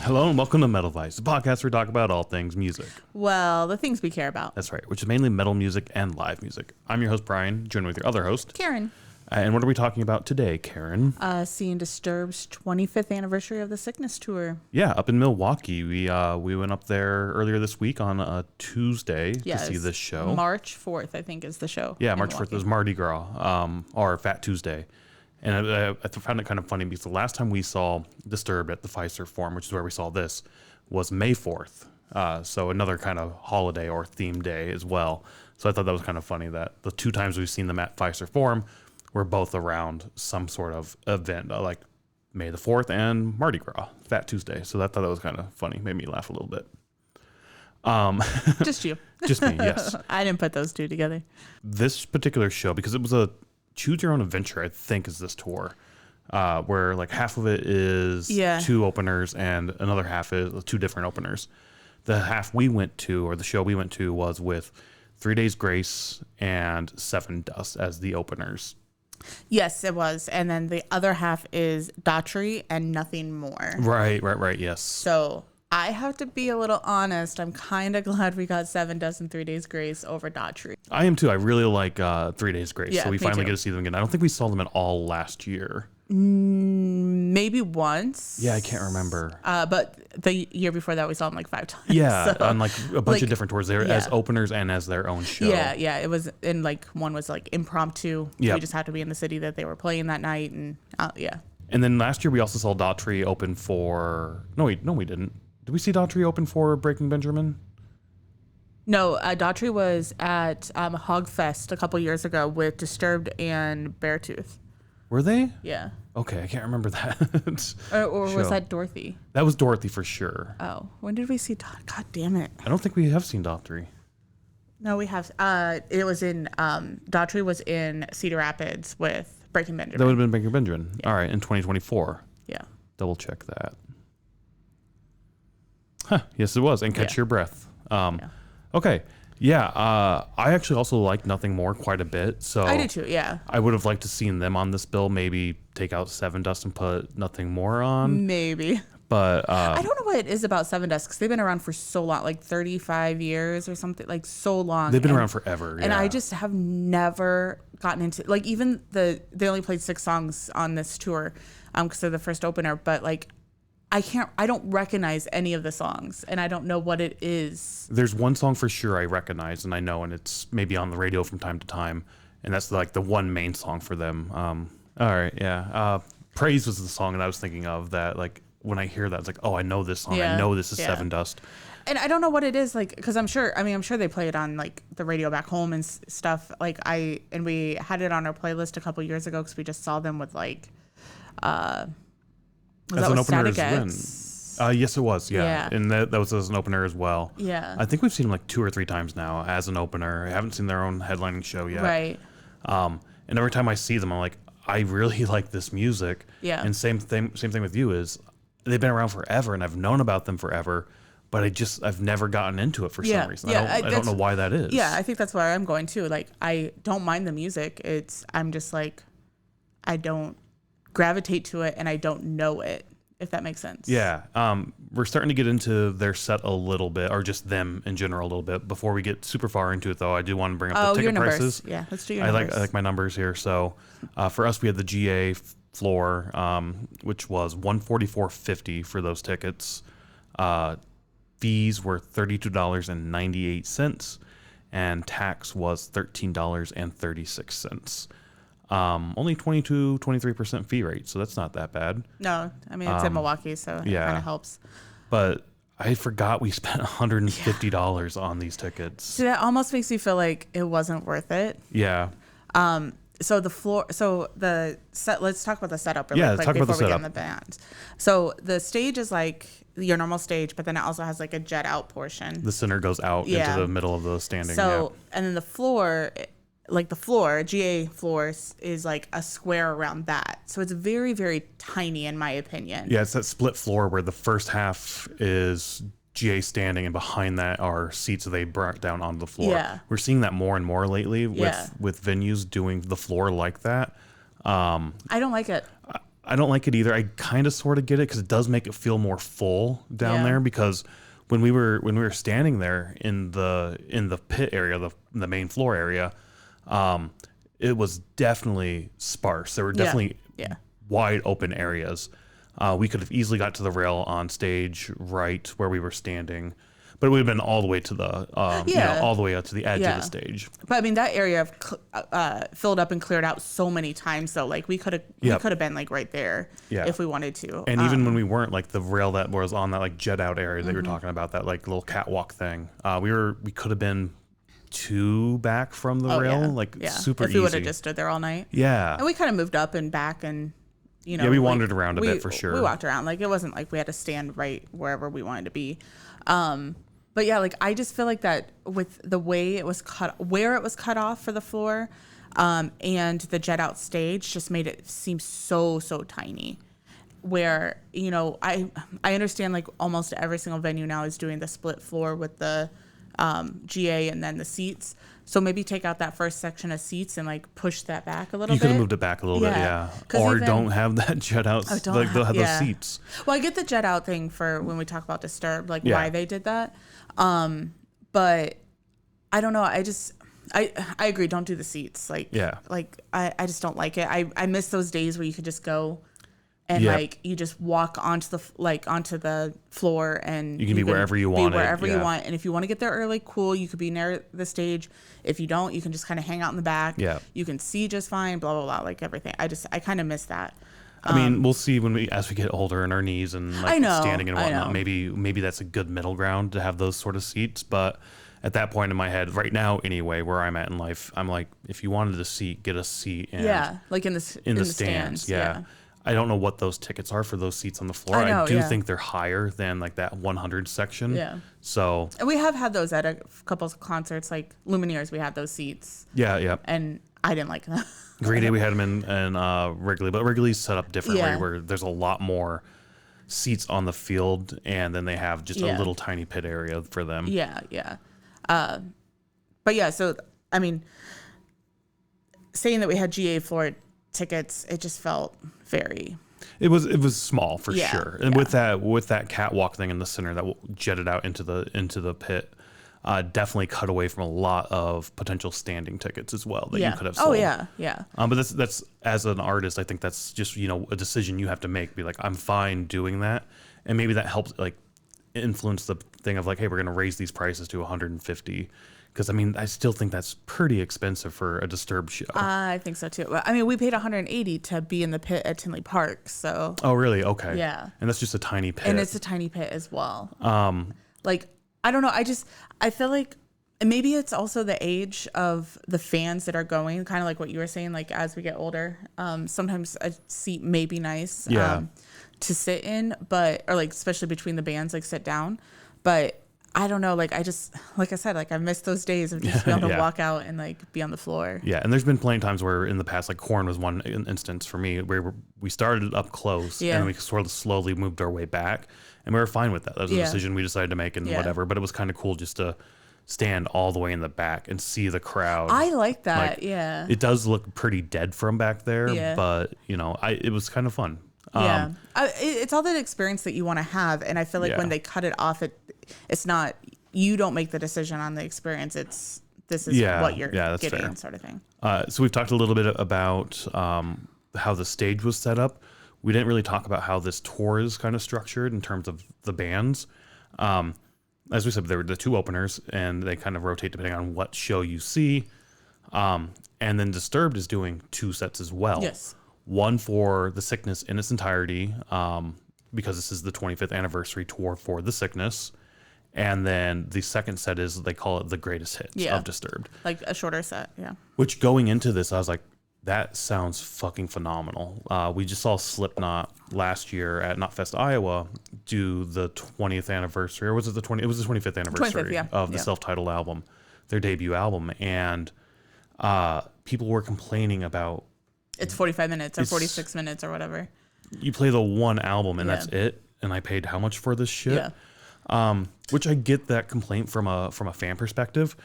Hello and welcome to Metal Vice, the podcast where we talk about all things music. Well, the things we care about. That's right, which is mainly metal music and live music. I'm your host, Brian, joined with your other host, Karen. And what are we talking about today, Karen? Seeing Disturbed's 25th anniversary of the Sickness Tour. Yeah, up in Milwaukee. We went up there earlier this week on a Tuesday to see this show. March 4th, I think, is the show. Yeah, March 4th was Mardi Gras, or Fat Tuesday. And I found it kind of funny because the last time we saw Disturbed at the Fiserv Forum, which is where we saw this, was May 4th. So another kind of holiday or theme day as well. So I thought that was kind of funny that the two times we've seen them at Fiserv Forum were both around some sort of event, like May the 4th and Mardi Gras, Fat Tuesday. So I thought that was kind of funny, made me laugh a little bit. Just you. Just me, yes. I didn't put those two together. This particular show, because it was a choose your own adventure, I think, is this tour, where like half of it is two openers and another half is two different openers. The half we went to, or the show we went to, was with 3 Days Grace and Sevendust as the openers. Yes, it was. And then the other half is Daughtry and Nothing More. Right, yes. So I have to be a little honest. I'm kind of glad we got Sevendust and 3 Days Grace over Daughtry. I am too. I really like 3 Days Grace. Yeah, so we finally get to see them again. I don't think we saw them at all last year. Maybe once. Yeah, I can't remember. But the year before that, we saw them like 5 times. Yeah, so, on like a bunch of different tours. They were as openers and as their own show. Yeah. It was in like one was like impromptu. Yeah. We just had to be in the city that they were playing that night, and And then last year we also saw Daughtry open for. No, we didn't. Did we see Daughtry open for Breaking Benjamin? No, Daughtry was at Hogfest a couple years ago with Disturbed and Beartooth. Were they? Yeah. Okay, I can't remember that. Or was that Dorothy? That was Dorothy for sure. Oh, when did we see God damn it. I don't think we have seen Daughtry. No, we have. It was in, Daughtry was in Cedar Rapids with Breaking Benjamin. That would have been Breaking Benjamin. Yeah. All right, in 2024. Yeah. Double check that. Huh, yes, it was. And Catch Your Breath. Okay. Yeah, I actually also like Nothing More quite a bit. So I do too, yeah. I would have liked to seen them on this bill, maybe take out Sevendust and put Nothing More on. Maybe. But I don't know what it is about Sevendust because they've been around for so long, like 35 years or something, like so long. They've been around forever. And I just have never gotten into, like, even they only played 6 songs on this tour because they're the first opener, but like I don't recognize any of the songs, and I don't know what it is. There's one song for sure I recognize, and I know, and it's maybe on the radio from time to time, and that's like the one main song for them. All right, yeah. Praise was the song that I was thinking of that, like, when I hear that, it's like, oh, I know this song. I know this is Sevendust. And I don't know what it is, like, because I'm sure they play it on, like, the radio back home and stuff. Like, and we had it on our playlist a couple years ago because we just saw them with, like, as an opener as well. Yes, it was. Yeah. And that was as an opener as well. Yeah. I think we've seen them like 2 or 3 times now as an opener. I haven't seen their own headlining show yet. Right. And every time I see them, I'm like, I really like this music. Yeah. And same thing with you is they've been around forever, and I've known about them forever, but I've never gotten into it for some reason. I don't know why that is. Yeah, I think that's where I'm going too. Like, I don't mind the music. I'm just like, I don't gravitate to it, and I don't know it, if that makes sense. Yeah. We're starting to get into their set a little bit, or just them in general a little bit. Before we get super far into it, though, I do want to bring up the ticket prices. Yeah, let's do your numbers. I like my numbers here. So for us, we had the GA floor, which was $144.50 for those tickets. Fees were $32.98, and tax was $13.36. Only 23% fee rate, so that's not that bad. No, I mean, it's in Milwaukee, so it kind of helps. But I forgot we spent $150 on these tickets. So that almost makes me feel like it wasn't worth it. Yeah. So the set, let's talk about the setup really quick before we get in the band. So the stage is like your normal stage, but then it also has like a jet out portion. The center goes out into the middle of the standing. So, and then the floor, GA floor is like a square around that. So it's very, very tiny in my opinion. Yeah, it's that split floor where the first half is GA standing and behind that are seats that they brought down onto the floor. Yeah. We're seeing that more and more lately with venues doing the floor like that. I don't like it. I don't like it either. I kind of sort of get it because it does make it feel more full down Yeah. there. Because when we were standing there in the pit area, the main floor area, it was definitely sparse. There were definitely Yeah. wide open areas. We could have easily got to the rail on stage right where we were standing, but it would have been all the way to the all the way out to the edge of the stage. But I mean, that area filled up and cleared out so many times, though. Like we could have been like right there if we wanted to. And even when we weren't, like the rail that was on that like jet out area that you were talking about, that like little catwalk thing, we could have been 2 back from the rail, super if easy. we would have just stood there all night. Yeah. And we kind of moved up and back and. We wandered around a bit for sure. We walked around. Like, it wasn't like we had to stand right wherever we wanted to be. But yeah, like, I just feel like that with the way it was where it was cut off for the floor, and the jet out stage just made it seem so tiny. Where, I understand like almost every single venue now is doing the split floor with the GA and then the seats. So maybe take out that first section of seats and like push that back a little bit. You could have moved it back a little bit, yeah. Or don't have that jet out, like they'll have those seats. Well, I get the jet out thing for when we talk about Disturbed, like why they did that. But I don't know. I agree. Don't do the seats. Like I just don't like it. I miss those days where you could just go and like you just walk onto the floor and you can be wherever you want. You want. And if you want to get there early, cool. You could be near the stage. If you don't, you can just kind of hang out in the back. Yeah. You can see just fine. Blah blah blah. Like everything. I kind of miss that. I mean, we'll see as we get older and our knees and like standing and whatnot. Maybe that's a good middle ground to have those sort of seats. But at that point in my head, right now anyway, where I'm at in life, I'm like, if you wanted a seat, get a seat. And like in the stands. Yeah. I don't know what those tickets are for those seats on the floor. I do think they're higher than like that 100 section. Yeah. So. And we have had those at a couple of concerts, like Lumineers. We had those seats. Yeah, yeah. And I didn't like them. Green Day, we had them in Wrigley, but Wrigley's set up differently where there's a lot more seats on the field, and then they have just a little tiny pit area for them. Yeah, yeah. But yeah, so I mean, saying that we had GA floor tickets, it just felt very. It was small for sure, and with that catwalk thing in the center that jetted out into the pit, definitely cut away from a lot of potential standing tickets as well that you could have sold. Oh yeah, yeah. But that's as an artist, I think that's just a decision you have to make. Be like, I'm fine doing that, and maybe that helps like influence the thing of like, hey, we're going to raise these prices to 150. Because, I mean, I still think that's pretty expensive for a Disturbed show. I think so, too. I mean, we paid $180 to be in the pit at Tinley Park, so. Oh, really? Okay. Yeah. And that's just a tiny pit. And it's a tiny pit as well. Like, I don't know. I feel like maybe it's also the age of the fans that are going, kind of like what you were saying, like as we get older. Sometimes a seat may be nice to sit in, or like, especially between the bands, like sit down. But I don't know, like I said, like I miss those days of just being able to walk out and like be on the floor. Yeah, and there's been plenty of times where in the past, like Korn was one instance for me where we started up close and we sort of slowly moved our way back, and we were fine with that. That was a decision we decided to make and whatever. But it was kind of cool just to stand all the way in the back and see the crowd. I like that. Like, it does look pretty dead from back there, but it was kind of fun. It's all that experience that you want to have, and I feel like when they cut it off, it's not, you don't make the decision on the experience. This is what you're getting, fair. Sort of thing. So we've talked a little bit about how the stage was set up. We didn't really talk about how this tour is kind of structured in terms of the bands. As we said, there were the 2 openers, and they kind of rotate depending on what show you see. And then Disturbed is doing 2 sets as well. Yes. One for The Sickness in its entirety, because this is the 25th anniversary tour for The Sickness. And then the second set is, they call it the greatest hits of Disturbed. Like a shorter set, Which going into this, I was like, that sounds fucking phenomenal. We just saw Slipknot last year at Knotfest, Iowa, do the 20th anniversary, or was it the 20? It was the 25th anniversary of the self-titled album, their debut album. And people were complaining about, it's 45 minutes or 46 minutes or whatever. You play the one album and that's it. And I paid how much for this shit? Yeah. Which I get that complaint from a fan perspective.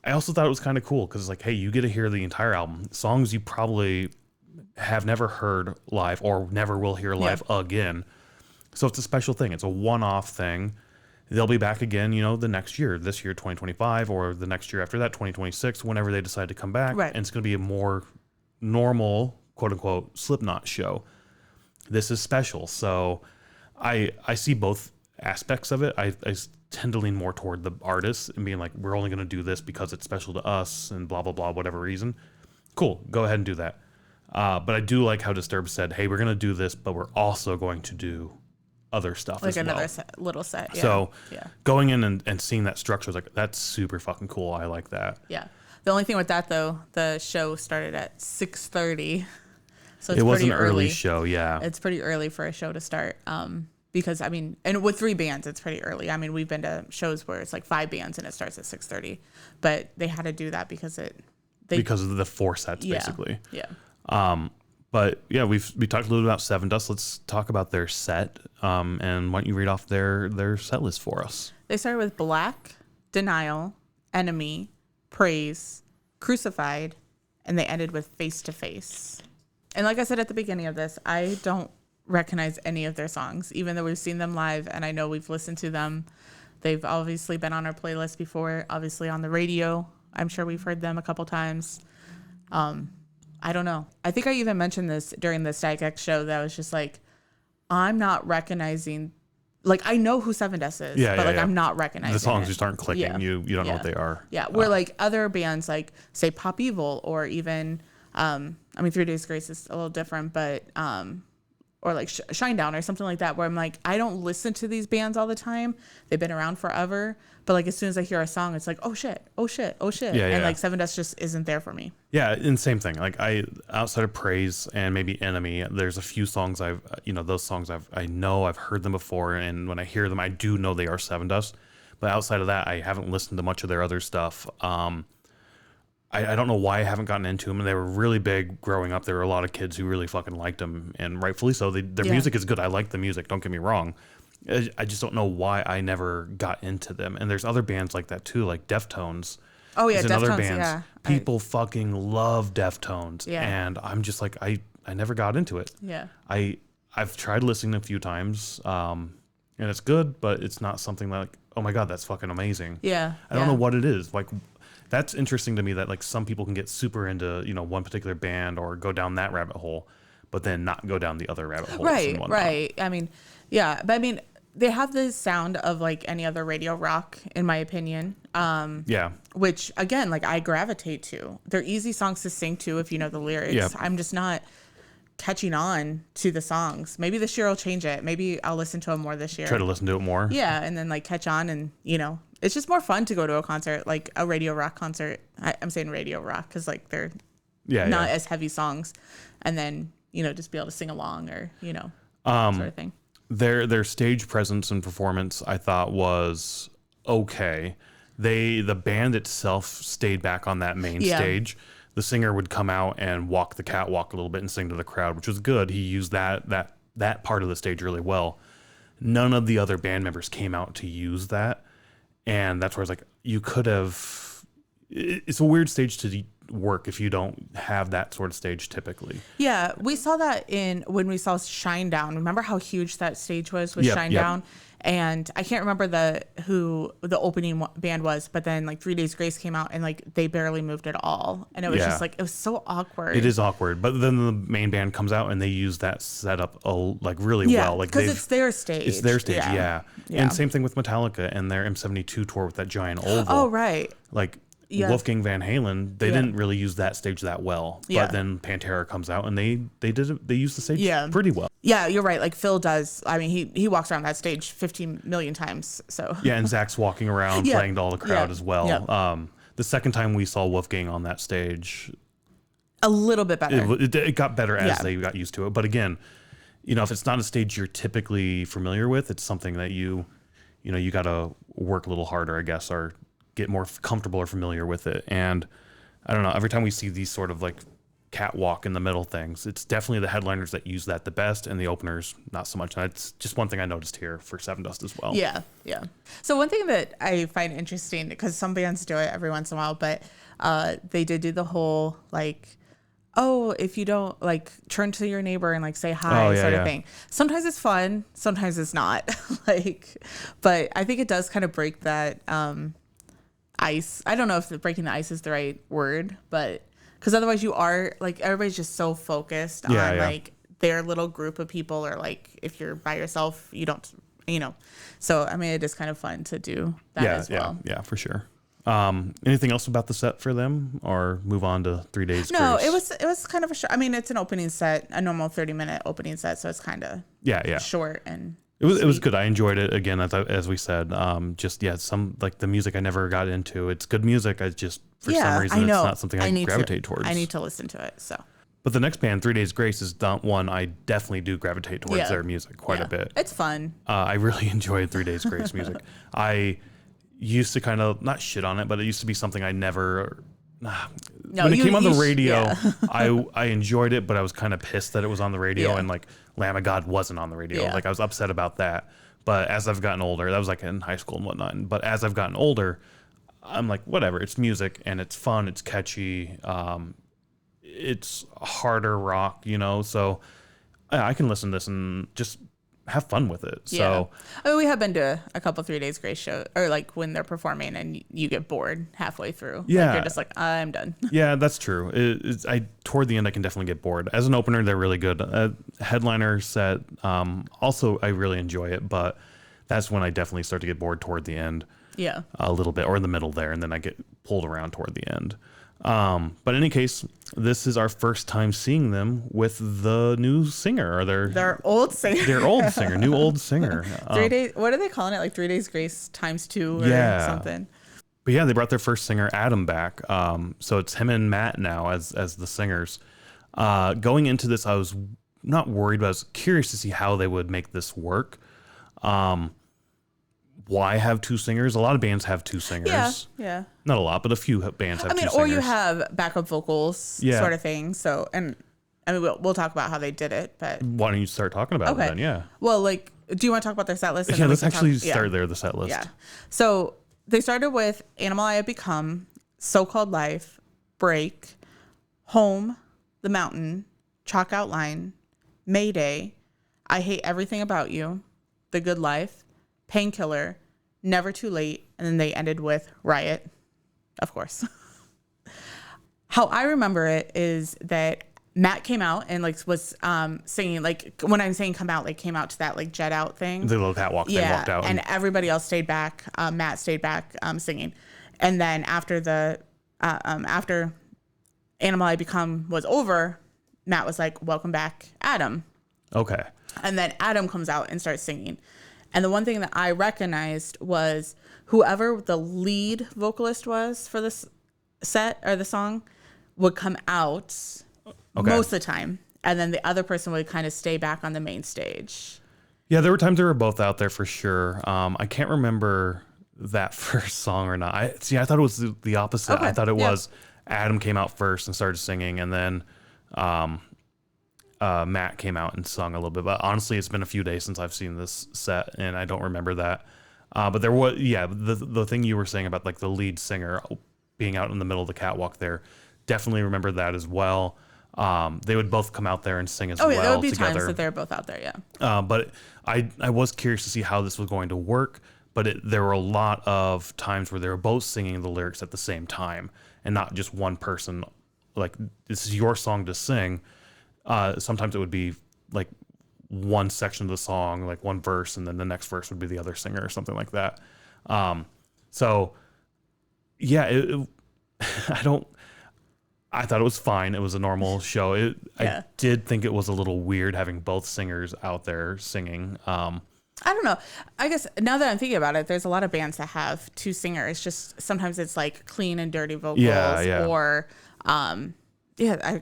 I also thought it was kind of cool because it's like, hey, you get to hear the entire album. Songs you probably have never heard live or never will hear live again. So it's a special thing. It's a one-off thing. They'll be back again, the next year, this year, 2025, or the next year after that, 2026, whenever they decide to come back. Right. And it's going to be a more normal, quote unquote, Slipknot show. This is special. So I see both aspects of it. I tend to lean more toward the artists and being like, we're only going to do this because it's special to us and blah, blah, blah, whatever reason. Cool. Go ahead and do that. But I do like how Disturbed said, hey, we're going to do this, but we're also going to do other stuff like as another well. little set. Yeah. So going in and seeing that structure, I was like, that's super fucking cool. I like that. Yeah. The only thing with that, though, the show started at 6:30. So it's it was pretty an early show, yeah. It's pretty early for a show to start. Because, I mean, and with 3 bands, it's pretty early. I mean, we've been to shows where it's like 5 bands and it starts at 6:30. But they had to do that because because of the 4 sets, basically. Yeah. But yeah, we talked a little about Sevendust. Let's talk about their set. And why don't you read off their set list for us? They started with Black, Denial, Enemy, Praise, Crucified, and they ended with Face to Face. And like I said at the beginning of this, I don't recognize any of their songs, even though we've seen them live and I know we've listened to them. They've obviously been on our playlist before, obviously on the radio. I'm sure we've heard them a couple times. I don't know. I think I even mentioned this during the Static X show that I was just like, I'm not recognizing, like, I know who Sevendust is, but I'm not recognizing the songs it. just aren't clicking. Yeah. You don't know what they are. Yeah. Where like other bands like say Pop Evil or even, 3 Days Grace is a little different, but, or like Shinedown or something like that, where I'm like, I don't listen to these bands all the time. They've been around forever. But like as soon as I hear a song, it's like, oh shit. And like Sevendust just isn't there for me. Yeah, and same thing. Like outside of Praise and maybe Enemy, there's a few songs those songs I know I've heard them before, and when I hear them, I do know they are Sevendust. But outside of that, I haven't listened to much of their other stuff. I don't know why I haven't gotten into them. They were really big growing up. There were a lot of kids who really fucking liked them, and rightfully so. Their music is good. I like the music. Don't get me wrong. I just don't know why I never got into them. And there's other bands like that too, like Deftones. Oh yeah, Deftones. Bands. Yeah. People fucking love Deftones, and I'm just like I never got into it. Yeah. I've tried listening a few times, and it's good, but it's not something like, oh my god, that's fucking amazing. Yeah. I don't know what it is. Like, that's interesting to me that like some people can get super into one particular band or go down that rabbit hole, but then not go down the other rabbit holes. Right. I mean, yeah, but I mean, they have the sound of like any other radio rock, in my opinion. Which again, like I gravitate to. They're easy songs to sing to if you know the lyrics. Yeah. I'm just not catching on to the songs. Maybe this year I'll change it. Maybe I'll listen to them more this year. Try to listen to it more. Yeah, and then like catch on, and it's just more fun to go to a concert, like a radio rock concert. I'm saying radio rock because like they're not as heavy songs, and then just be able to sing along or sort of thing. Their stage presence and performance, I thought, was okay. The band itself stayed back on that main stage. The singer would come out and walk the catwalk a little bit and sing to the crowd, which was good. He used that part of the stage really well. None of the other band members came out to use that, and that's where I was like, you could have. It's a weird stage to work if you don't have that sort of stage typically. Yeah, we saw that when we saw Shinedown. Remember how huge that stage was with Shinedown? Yep. And I can't remember who the opening band was, but then like 3 Days Grace came out and like they barely moved at all, and it was just like it was so awkward. It is awkward, but then the main band comes out and they use that setup like really well, like because it's their stage. It's their stage, yeah. And same thing with Metallica and their M72 tour with that giant oval. Oh right, like. Yeah. Wolfgang Van Halen, they didn't really use that stage that well. But then Pantera comes out and they used the stage pretty well. Yeah, you're right. Like Phil does. I mean, he walks around that stage 15 million times. So yeah, and Zach's walking around playing to all the crowd as well. Yeah. The second time we saw Wolfgang on that stage, a little bit better. It got better as they got used to it. But again, if it's not a stage you're typically familiar with, it's something that you got to work a little harder, I guess, or get more comfortable or familiar with it. And I don't know, every time we see these sort of like catwalk in the middle things, it's definitely the headliners that use that the best and the openers not so much. And it's just one thing I noticed here for Sevendust as well. Yeah. So one thing that I find interesting, because some bands do it every once in a while, but they did do the whole like oh, if you don't like turn to your neighbor and like say hi sort of thing. Sometimes it's fun, sometimes it's not. Like, but I think it does kind of break that ice. I don't know if breaking the ice is the right word, but because otherwise you are like everybody's just so focused on like their little group of people, or like if you're by yourself, you don't, you know. So I mean, it is kind of fun to do that as well. Yeah, for sure. Anything else about the set for them, or move on to 3 Days No, Grace? it was kind of a short. I mean, it's an opening set, a normal 30-minute opening set, so it's kind of short and. It was good. I enjoyed it again, as we said. Some like the music I never got into. It's good music. I just for some reason it's not something I gravitate towards. I need to listen to it. So. But the next band, 3 Days Grace, is not one I definitely do gravitate towards their music quite a bit. It's fun. I really enjoyed 3 Days Grace music. I used to kind of not shit on it, but it used to be something I never. When it came on the radio, I enjoyed it, but I was kind of pissed that it was on the radio and like Lamb of God wasn't on the radio. Like I was upset about that. But as I've gotten older, that was like in high school and whatnot. But as I've gotten older, I'm like, whatever. It's music and it's fun. It's catchy. It's harder rock, you know. So I can listen to this and just have fun with it. So I mean, we have been to a couple 3 Days Grace shows, or like when they're performing and you get bored halfway through. Like you're just like, I'm done. Yeah, that's true. Toward the end I can definitely get bored. As an opener, they're really good. Headliner set, also I really enjoy it, but that's when I definitely start to get bored toward the end. Yeah, a little bit, or in the middle there, and then I get pulled around toward the end. But in any case, this is our first time seeing them with the new singer, or their old singer. Their old singer, new old singer. 3 days. What are they calling it? Like 3 Days Grace ×2 or something. But yeah, they brought their first singer, Adam, back. So it's him and Matt now as the singers. Going into this, I was not worried, but I was curious to see how they would make this work. Why have two singers? A lot of bands have two singers. Yeah. Not a lot, but a few bands have two singers. Or you have backup vocals sort of thing. So, and I mean, we'll talk about how they did it, but. Why don't you start talking about it then? Yeah. Well, like, do you want to talk about their set list? Yeah, let's actually start there, the set list. Yeah. So they started with Animal I Have Become, So-Called Life, Break, Home, The Mountain, Chalk Outline, Mayday, I Hate Everything About You, The Good Life, Painkiller, Never Too Late, and then they ended with Riot, of course. How I remember it is that Matt came out and like was singing, like when I'm saying come out, like came out to that like jet out thing. The little catwalk, they walked out. And everybody else stayed back. Matt stayed back singing. And then after after Animal I Become was over, Matt was like, welcome back, Adam. Okay. And then Adam comes out and starts singing. And the one thing that I recognized was whoever the lead vocalist was for this set or the song would come out most of the time. And then the other person would kind of stay back on the main stage. Yeah, there were times they were both out there for sure. I can't remember that first song or not. I thought it was the opposite. Okay. I thought it was Adam came out first and started singing, and then Matt came out and sung a little bit. But honestly, it's been a few days since I've seen this set, and I don't remember that. But there was, the thing you were saying about like the lead singer being out in the middle of the catwalk there, definitely remember that as well. They would both come out there and sing as well together. Oh, there would be times that they're both out there, yeah. But I was curious to see how this was going to work, but there were a lot of times where they were both singing the lyrics at the same time and not just one person, like, this is your song to sing. Sometimes it would be like one section of the song, like one verse, and then the next verse would be the other singer or something like that. So yeah, I thought it was fine. It was a normal show. I did think it was a little weird having both singers out there singing. I don't know. I guess now that I'm thinking about it, there's a lot of bands that have two singers. Just sometimes it's like clean and dirty vocals, or I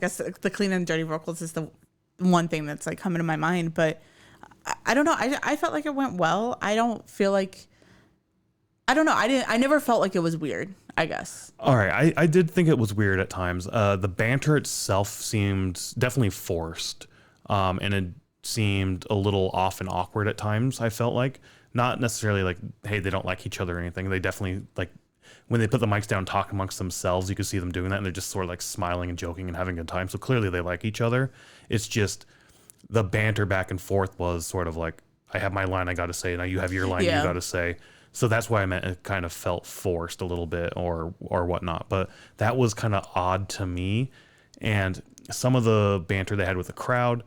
guess the clean and dirty vocals is the one thing that's like coming to my mind. But I don't know. I felt like it went well. I don't feel like. I don't know. I never felt like it was weird, I guess. All right. I did think it was weird at times. The banter itself seemed definitely forced. And it seemed a little off and awkward at times, I felt like. Not necessarily like, hey, they don't like each other or anything. They definitely, like, when they put the mics down, talk amongst themselves, you could see them doing that, and they're just sort of like smiling and joking and having a good time. So clearly they like each other. It's just the banter back and forth was sort of like, I have my line I got to say, now you have your line you got to say. So that's why I meant it kind of felt forced a little bit or whatnot. But that was kind of odd to me. And some of the banter they had with the crowd,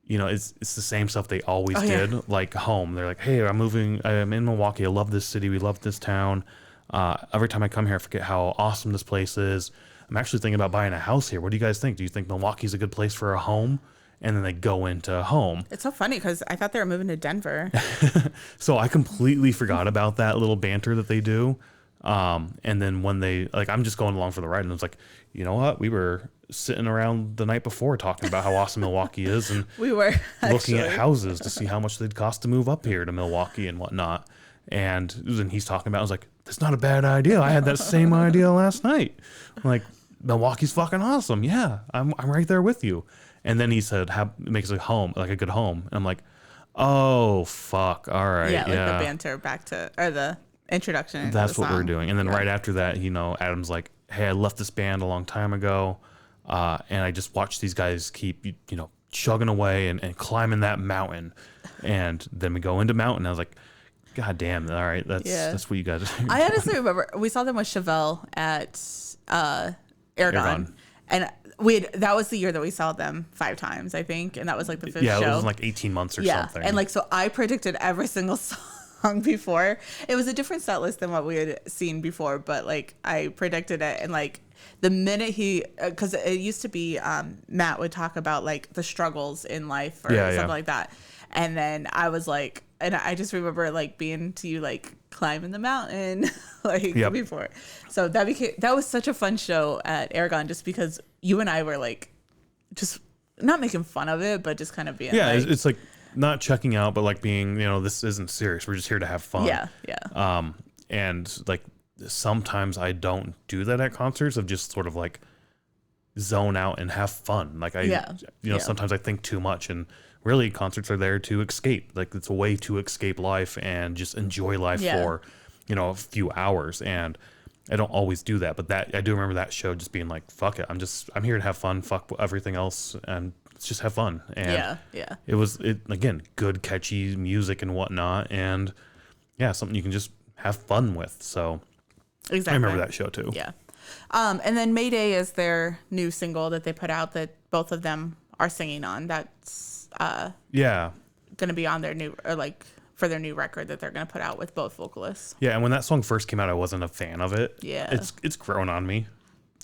you know, it's the same stuff they always did. Like home, they're like, hey, I'm in Milwaukee. I love this city. We love this town. Every time I come here, I forget how awesome this place is. I'm actually thinking about buying a house here. What do you guys think? Do you think Milwaukee's a good place for a home? And then they go into home. It's so funny because I thought they were moving to Denver. So I completely forgot about that little banter that they do. And then when they, like, I'm just going along for the ride, and it's like, you know what? We were sitting around the night before talking about how awesome Milwaukee is, and we were looking at houses to see how much they'd cost to move up here to Milwaukee and whatnot. And then he's talking about, I was like, that's not a bad idea. I had that same idea last night. I'm like, Milwaukee's fucking awesome. Yeah, I'm right there with you. And then he said, makes a home, like a good home. And I'm like, oh, fuck. All right. Yeah, like the banter back to, or the introduction. That's what we're doing. And then right after that, you know, Adam's like, hey, I left this band a long time ago. And I just watched these guys keep, you know, chugging away and climbing that mountain. And then we go into mountain. I was like, God damn. All right. That's what you guys are. I honestly remember we saw them with Chevelle at Aragon. And that was the year that we saw them 5 times, I think. And that was like the 5th show. Yeah, it was like 18 months or something. And like, so I predicted every single song before. It was a different set list than what we had seen before, but like I predicted it. And like the minute because it used to be Matt would talk about like the struggles in life or something like that. And then I was like, and I just remember like being to you like climbing the mountain like before. So that was such a fun show at Aragon, just because you and I were like just not making fun of it, but just kind of being it's like not checking out, but like being, you know, this isn't serious. We're just here to have fun. Yeah. And like sometimes I don't do that at concerts, of just sort of like zone out and have fun. Like sometimes I think too much, and really concerts are there to escape. Like it's a way to escape life and just enjoy life for, you know, a few hours. And I don't always do that, but I do remember that show just being like, fuck it. I'm here to have fun. Fuck everything else. And let's just have fun. And it was again, good, catchy music and whatnot. And something you can just have fun with. So exactly. I remember that show too. Yeah. And then Mayday is their new single that they put out that both of them are singing on. That's going to be on their new, or like for their new record that they're going to put out with both vocalists. Yeah, and when that song first came out, I wasn't a fan of it. Yeah. It's grown on me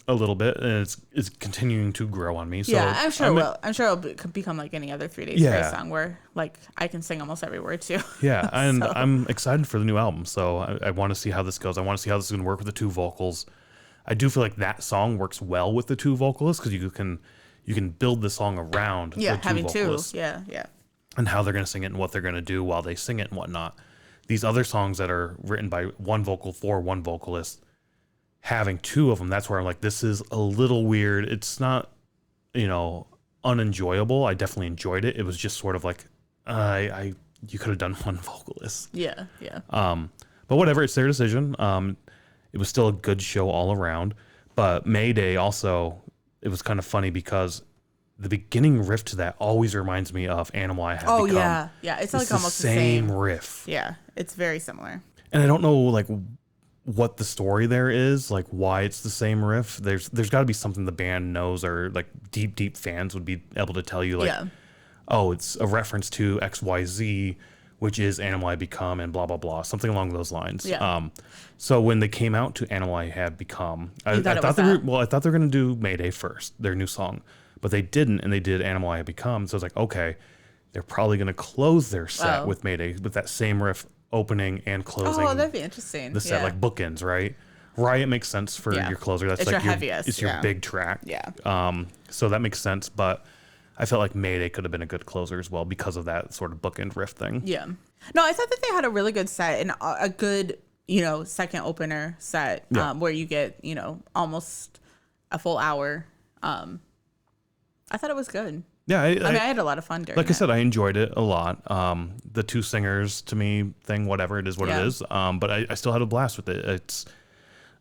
a little bit, and it's continuing to grow on me. So I'm sure it'll become like any other 3 Days Grace song where like I can sing almost every word too. Yeah, and I'm excited for the new album. So I want to see how this goes. I want to see how this is going to work with the 2 vocals. I do feel like that song works well with the 2 vocalists, because you can build the song around the 2 having vocalists. 2. Yeah. And how they're going to sing it and what they're going to do while they sing it and whatnot. These other songs that are written by one vocal for one vocalist, having 2 of them, that's where I'm like, this is a little weird. It's not, you know, unenjoyable. I definitely enjoyed it. It was just sort of like, you could have done one vocalist. Yeah. But whatever, it's their decision. It was still a good show all around. But Mayday also, it was kind of funny because the beginning riff to that always reminds me of Animal I Have Become. Oh, yeah. It's like almost the same riff. Yeah, it's very similar. And I don't know, like, what the story there is, like, why it's the same riff. There's got to be something the band knows, or, like, deep fans would be able to tell you, like, oh, it's a reference to XYZ, which is Animal I Become, and blah, blah, blah. Something along those lines. Yeah. So when they came out to Animal I Have Become, I thought they were going to do Mayday first, their new song. But they didn't, and they did Animal I Have Become. So I was like, okay, they're probably going to close their set with Mayday with that same riff opening and closing. Oh, that'd be interesting. The set, like bookends, right? Riot makes sense for your closer. That's it's like your heaviest. It's your big track. Yeah. So that makes sense, but I felt like Mayday could have been a good closer as well because of that sort of bookend riff thing. Yeah. No, I thought that they had a really good set and a good, you know, second opener set where you get, you know, almost a full hour. I thought it was good. Yeah, I mean, I had a lot of fun during I said, I enjoyed it a lot. The 2 singers to me thing, whatever it is, what it is. But I still had a blast with it. It's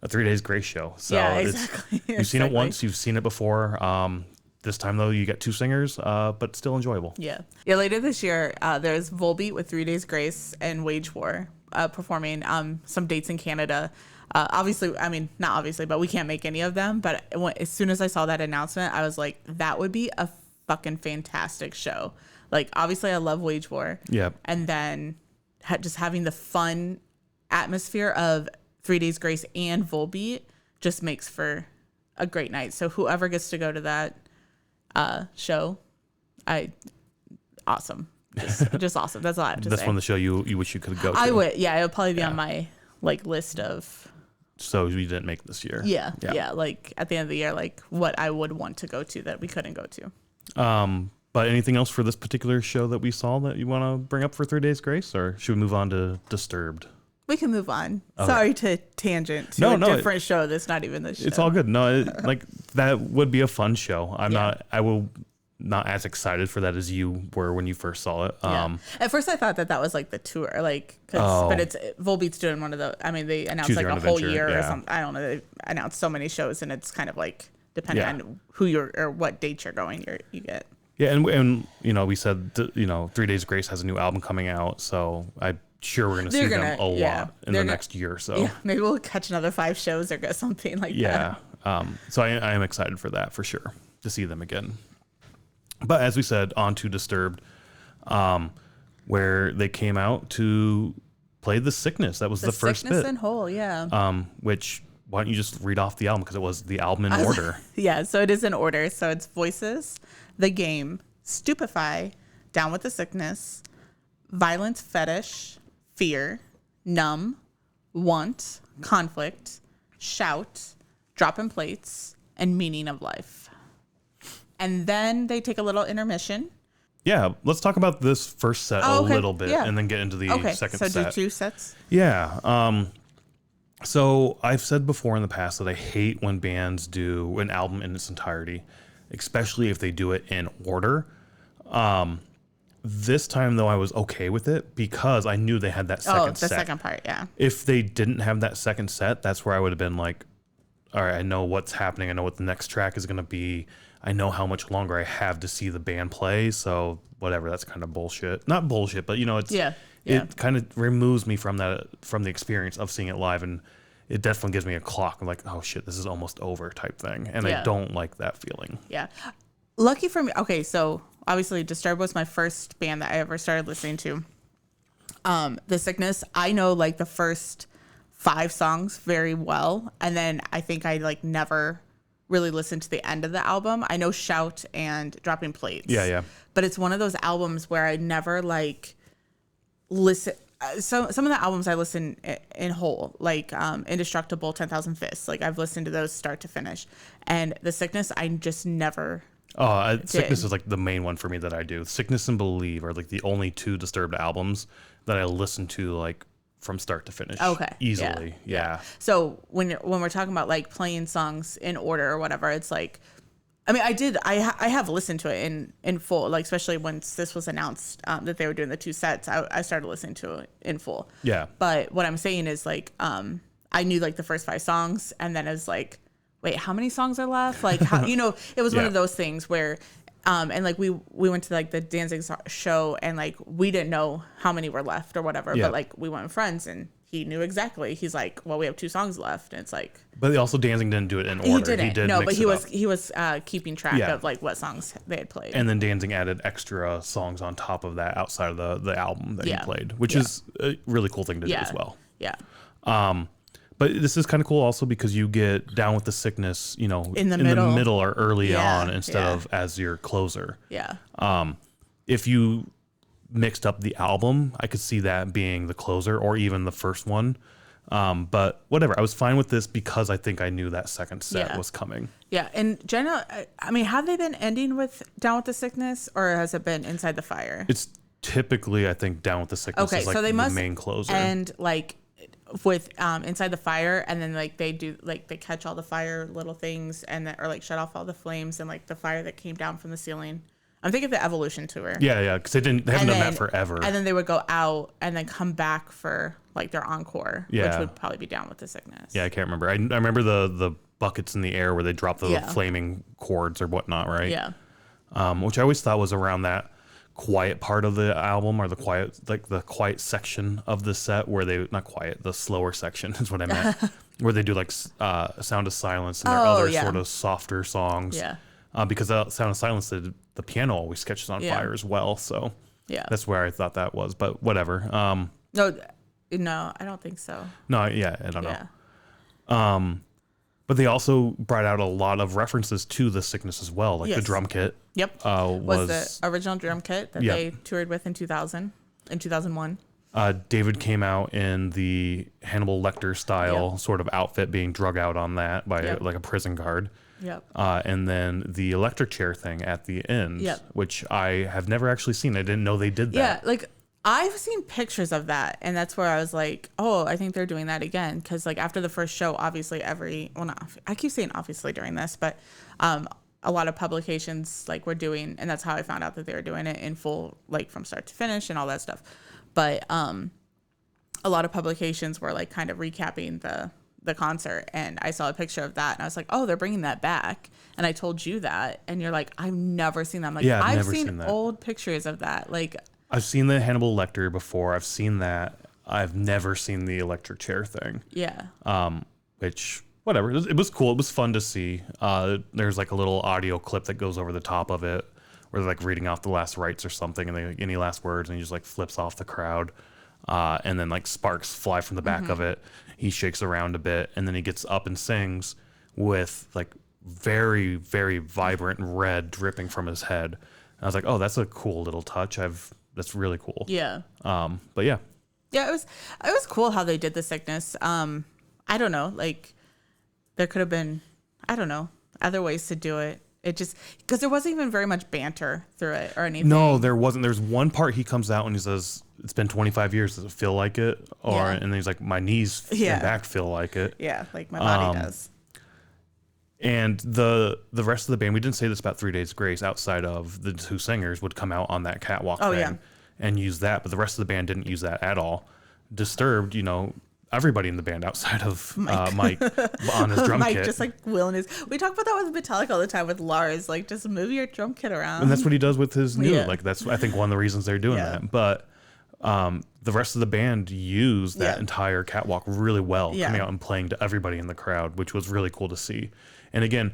a 3 Days Grace show. So Yeah, exactly. You've seen it once, you've seen it before. This time though, you get two singers, but still enjoyable. Yeah. Later this year, there's Volbeat with 3 Days Grace and Wage War performing some dates in Canada. Obviously, I mean, not obviously, but we can't make any of them. But as soon as I saw that announcement, I was like, that would be a fucking fantastic show. Like, obviously, I love Wage War. Yeah. And then just having the fun atmosphere of 3 Days Grace and Volbeat just makes for a great night. So whoever gets to go to that show, awesome. Just awesome. That's all I have to say. That's one of the show you wish you could go to. I would. Yeah, it would probably be on my list of. So you didn't make this year. Yeah. Like at the end of the year, like what I would want to go to that we couldn't go to. But anything else for this particular show that we saw that you want to bring up for 3 Days Grace, or should we move on to Disturbed? We can move on. Okay. Sorry to tangent to a different show that's not even this show. It's all good. No, like that would be a fun show. I will not as excited for that as you were when you first saw it. At first I thought that was like the tour, like, but it's Volbeat's doing one of the, I mean, they announced like a whole year or something. I don't know. They announced so many shows and it's kind of like depending on who you're or what date you're going, you get. Yeah. And we said, 3 Days Grace has a new album coming out. So I'm sure we're going to see them a lot in the next year or so. Yeah, maybe we'll catch another 5 shows or get something like that. Yeah. So I am excited for that for sure, to see them again. But as we said, on to Disturbed, where they came out to play The Sickness. That was the first bit. The Sickness in Whole, yeah. Which, why don't you just read off the album? Because it was the album in order. Yeah, so it is in order. So it's Voices, The Game, Stupefy, Down with the Sickness, Violence Fetish, Fear, Numb, Want, Conflict, Shout, Dropping Plates, and Meaning of Life. And then they take a little intermission. Yeah, let's talk about this first set a little bit and then get into the second set. So do 2 sets? Yeah. So I've said before in the past that I hate when bands do an album in its entirety, especially if they do it in order. This time, though, I was okay with it because I knew they had that second set. The second part, yeah. If they didn't have that second set, that's where I would have been like, all right, I know what's happening. I know what the next track is going to be. I know how much longer I have to see the band play. So whatever, that's kind of bullshit. Not bullshit, but it kind of removes me from the experience of seeing it live, and it definitely gives me a clock. I'm like, oh shit, this is almost over type thing, and I don't like that feeling. Yeah, lucky for me. Okay, so obviously Disturbed was my first band that I ever started listening to. The Sickness, I know like the first 5 songs very well, and then I think I like never really listened to the end of the album. I know Shout and Dropping Plates. Yeah. But it's one of those albums where I never like listen. So some of the albums I listen in whole, like Indestructible, 10,000 Fists. Like I've listened to those start to finish. And The Sickness, I just never. Sickness is like the main one for me that I do. Sickness and Believe are like the only 2 Disturbed albums that I listen to like from start to finish. Okay. Easily. Yeah. So when we're talking about like playing songs in order or whatever, it's like, I mean, I have listened to it in full, like especially once this was announced that they were doing the 2 sets, I started listening to it in full. Yeah. But what I'm saying is like, I knew like the first 5 songs and then it was like, wait, how many songs are left? Like, how, it was one of those things where, and like we went to like the Danzig show and like we didn't know how many were left or whatever, but like we went with friends and he knew exactly. He's like, well, we have 2 songs left, and it's like. But also Danzig didn't do it in order. He didn't. He did no, mix but he it was up. Keeping track of like what songs they had played. And then Danzig added extra songs on top of that outside of the album that he played, which is a really cool thing to do as well. Yeah. But this is kind of cool also because you get Down with the Sickness, in the middle or early on instead of as your closer. Yeah. If you mixed up the album, I could see that being the closer or even the first one. But whatever, I was fine with this because I think I knew that second set was coming. Yeah. And Jenna, I mean, have they been ending with Down with the Sickness or has it been Inside the Fire? It's typically, I think, Down with the Sickness is like so they the main closer. And like with Inside the Fire, and then like they do like they catch all the fire little things and that, or like shut off all the flames and like the fire that came down from the ceiling. I'm thinking of the Evolution tour. Yeah, because they haven't done that forever. And then they would go out and then come back for like their encore, Yeah. which would probably be Down with the Sickness. Yeah, I can't remember. I remember the buckets in the air where they drop the Yeah. flaming cords or whatnot, right? Yeah. Which I always thought was around that quiet part of the album, or the quiet section of the set where they, not quiet, the slower section is what I meant, where they do like Sound of Silence and their other sort of softer songs. Yeah. Because Sound of Silence, the piano always catches on fire as well. So Yeah. that's where I thought that was, but whatever. No, I don't think so. No, yeah, I don't Yeah. know. But they also brought out a lot of references to the Sickness as well, like the Yes. drum kit. Yep. Was the original drum kit that Yeah. they toured with in 2001. David came out in the Hannibal Lecter style sort of outfit, being drug out on that by like a prison guard. Yep. And then the electric chair thing at the end, which I have never actually seen. I didn't know they did that. Yeah, like I've seen pictures of that, and that's where I was like, oh, I think they're doing that again. Because like after the first show, obviously I keep saying obviously during this, but a lot of publications like were doing, and that's how I found out that they were doing it in full, like from start to finish and all that stuff. But a lot of publications were like kind of recapping the concert, and I saw a picture of that, and I was like, oh, they're bringing that back. And I told you that, and you're like, I've never seen that. I'm like, Yeah, I've I've never seen seen that. old pictures of that. Like, I've seen the Hannibal Lecter before. I've seen that. I've never seen the electric chair thing. yeah. Which, whatever. It was cool. It was fun to see. There's like a little audio clip that goes over the top of it where they're like reading off the last rites or something, and they any last words, and he just like flips off the crowd. And then like sparks fly from the back of it. He shakes around a bit, and then he gets up and sings with like very, very vibrant red dripping from his head. And I was like, oh, that's a cool little touch. That's really cool. Yeah. But yeah. Yeah, it was cool how they did the Sickness. I don't know, like there could have been, I don't know, other ways to do it. It just, because there wasn't even very much banter through it or anything. No, there wasn't. There's one part he comes out and he says, it's been 25 years. Does it feel like it? Or and then he's like, my knees and back feel like it. Yeah, like my body does. And the rest of the band, we didn't say this about 3 Days Grace, outside of the two singers, would come out on that catwalk thing and use that. But the rest of the band didn't use that at all. Disturbed, everybody in the band outside of Mike on his drum Mike kit. just like wheeling his. We talk about that with Metallica all the time with Lars. Like, just move your drum kit around. And that's what he does with his new. Yeah. Like, that's, I think, one of the reasons they're doing that. But the rest of the band used that entire catwalk really well, coming out and playing to everybody in the crowd, which was really cool to see. And again,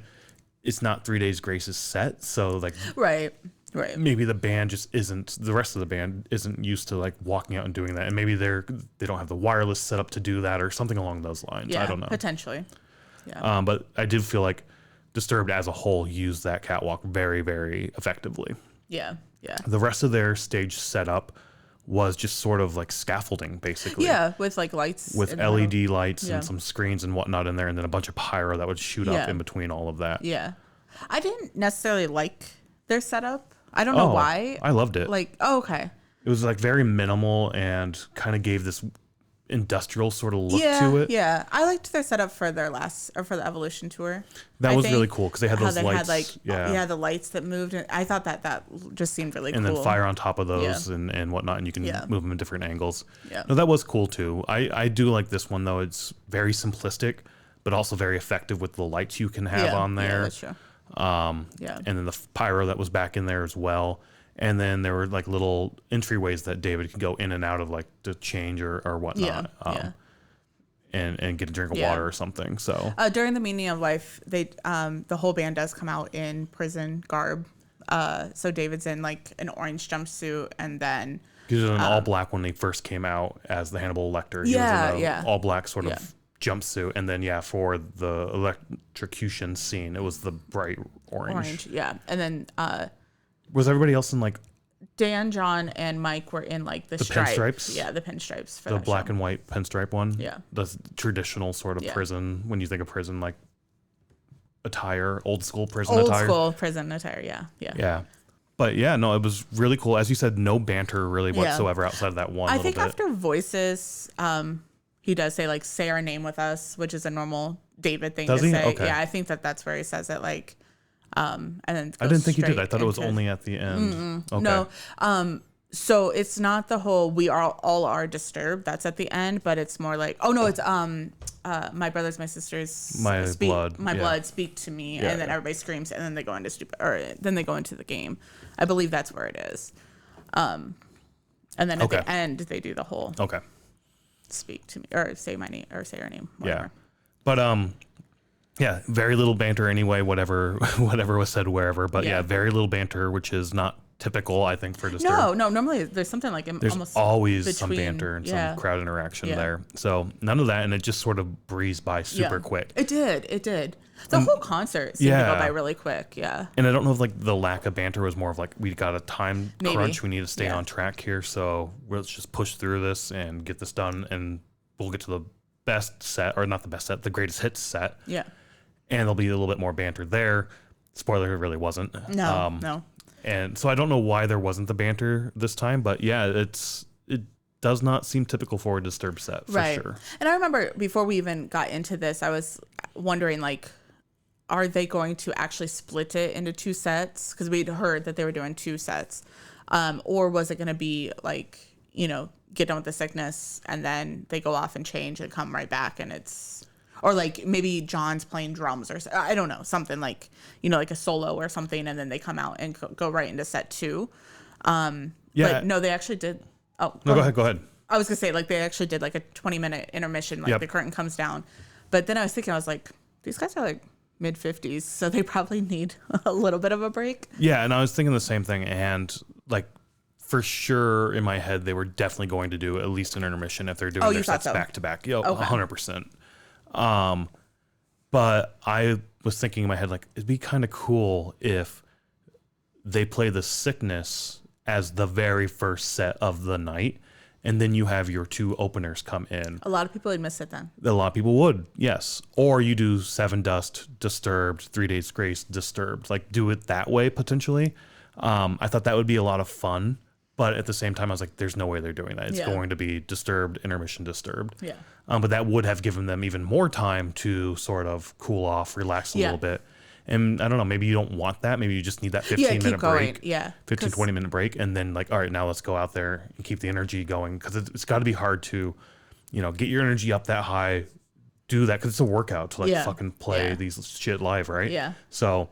it's not 3 Days Grace's set, so like Right. maybe the band just isn't, the rest of the band isn't used to like walking out and doing that, and maybe they don't have the wireless set up to do that or something along those lines. Yeah, I don't know. potentially. Yeah. But I did feel like Disturbed as a whole used that catwalk very, very effectively. Yeah. Yeah. The rest of their stage setup was just sort of like scaffolding, basically. Yeah, with like lights. With in the LED middle. lights and some screens and whatnot in there, and then a bunch of pyro that would shoot up in between all of that. Yeah. I didn't necessarily like their setup. I don't know why. I loved it. Like, oh, okay. It was like very minimal and kind of gave this industrial sort of look to it. Yeah, I liked their setup for their for the Evolution tour. That was really cool because they had How those they lights. had the lights that moved. And I thought that just seemed really and cool. then fire on top of those and whatnot, and you can move them in different angles. Yeah. No, that was cool too. I do like this one though. It's very simplistic, but also very effective with the lights you can have on there. Yeah, that's true. And then the pyro that was back in there as well. And then there were like little entryways that David could go in and out of, like to change or whatnot. And get a drink of water or something. So during the Meaning of Life, they the whole band does come out in prison garb. So David's in like an orange jumpsuit, and then he was in an all black when he first came out as the Hannibal Lecter. He was in an all black sort of jumpsuit, and then for the electrocution scene, it was the bright orange. And then was everybody else in like Dan, John, and Mike were in like the pinstripes. Yeah, the pinstripes for the black and white pinstripe one. Yeah, the traditional sort of prison. When you think of prison, like attire, old school prison attire. Old school prison attire. Yeah. But no, it was really cool. As you said, no banter really whatsoever outside of that one. I think after Voices, he does say like "say our name with us," which is a normal David thing to say. Okay. Yeah, I think that's where he says it. Like, and then I didn't think he did. I thought it was only at the end. Okay. No, So it's not the whole we are all are disturbed. That's at the end, but it's more like, oh no, it's my brothers, my sisters, My blood, my yeah. blood, speak to me, Yeah, and then yeah. everybody screams, and then they go into then they go into the game. I believe that's where it is. And then at the end they do the whole Okay. speak to me or say my name or say her name. Yeah. Whatever. But yeah, very little banter anyway, whatever was said wherever. But yeah, very little banter, which is not typical, I think, for Disturbed. No, normally there's something like There's almost always some between, banter and some crowd interaction Yeah. there. So none of that, and it just sort of breezed by super quick. It did. The whole concert seemed to go by really quick. Yeah. And I don't know if like the lack of banter was more of like we got a time Maybe. crunch, we need to stay on track here, so let's just push through this and get this done, and we'll get to the best set, or not the best set, the greatest hits set. Yeah. And there'll be a little bit more banter there. Spoiler, it really wasn't. No. And so I don't know why there wasn't the banter this time, but yeah, it does not seem typical for a Disturbed set for sure. And I remember before we even got into this, I was wondering like, are they going to actually split it into two sets? Because we'd heard that they were doing two sets, or was it going to be like, get done with the sickness and then they go off and change and come right back and it's. Or like maybe John's playing drums or I don't know, something like, like a solo or something. And then they come out and go right into set 2. But no, they actually did. Oh, no, go ahead. I was going to say like they actually did like a 20-minute intermission. Like the curtain comes down. But then I was like, these guys are like mid 50s. So they probably need a little bit of a break. Yeah. And I was thinking the same thing. And like for sure in my head, they were definitely going to do at least an intermission if they're doing their sets back to back. 100%. But I was thinking in my head, like, it'd be kind of cool if they play the sickness as the very first set of the night, and then you have your two openers come in. A lot of people would miss it then. A lot of people would, yes. Or you do Sevendust, Disturbed, 3 Days Grace, Disturbed. Like, do it that way, potentially. I thought that would be a lot of fun. But at the same time, I was like, there's no way they're doing that. It's going to be Disturbed, intermission, Disturbed. Yeah. But that would have given them even more time to sort of cool off, relax a little bit. And I don't know, maybe you don't want that. Maybe you just need that 15-minute break. Yeah. 15, 20-minute break. And then like, all right, now let's go out there and keep the energy going. Because it's got to be hard to, get your energy up that high, do that. Because it's a workout to like fucking play these shit live, right? Yeah. So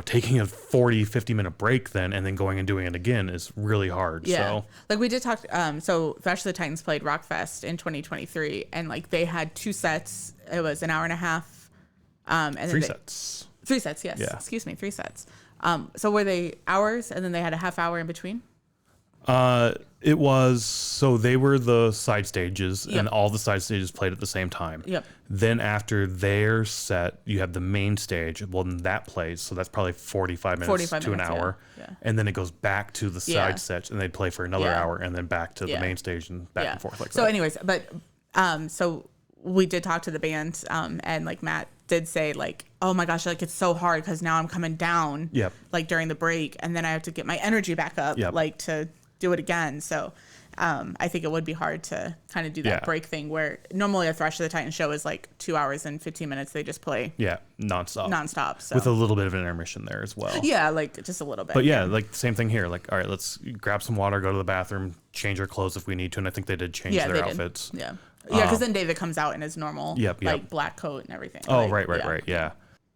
taking a 40, 50-minute break then and then going and doing it again is really hard. Yeah. So like we did talk, so Clash of the Titans played Rockfest in 2023 and like they had 2 sets. It was an hour and a half. And 3 sets. 3 sets, yes. Yeah. Excuse me, 3 sets. So were they hours and then they had a half hour in between? It was, so they were the side stages and all the side stages played at the same time. Yep. Then after their set, you have the main stage. Well, then that plays. So that's probably 45 minutes to an hour. Yeah. And then it goes back to the side sets and they play for another hour and then back to the main stage and back and forth like that. So anyways, but, so we did talk to the band, and like Matt did say like, oh my gosh, like it's so hard because now I'm coming down like during the break and then I have to get my energy back up like to do it again. So I think it would be hard to kind of do that break thing where normally a Thrash of the Titan show is like 2 hours and 15 minutes. They just play nonstop. So. With a little bit of an intermission there as well. Yeah, like just a little bit. But yeah, like same thing here. Like, all right, let's grab some water, go to the bathroom, change our clothes if we need to. And I think they did change their outfits. Yeah. Yeah, because then David comes out in his normal like black coat and everything. Oh, right. Yeah.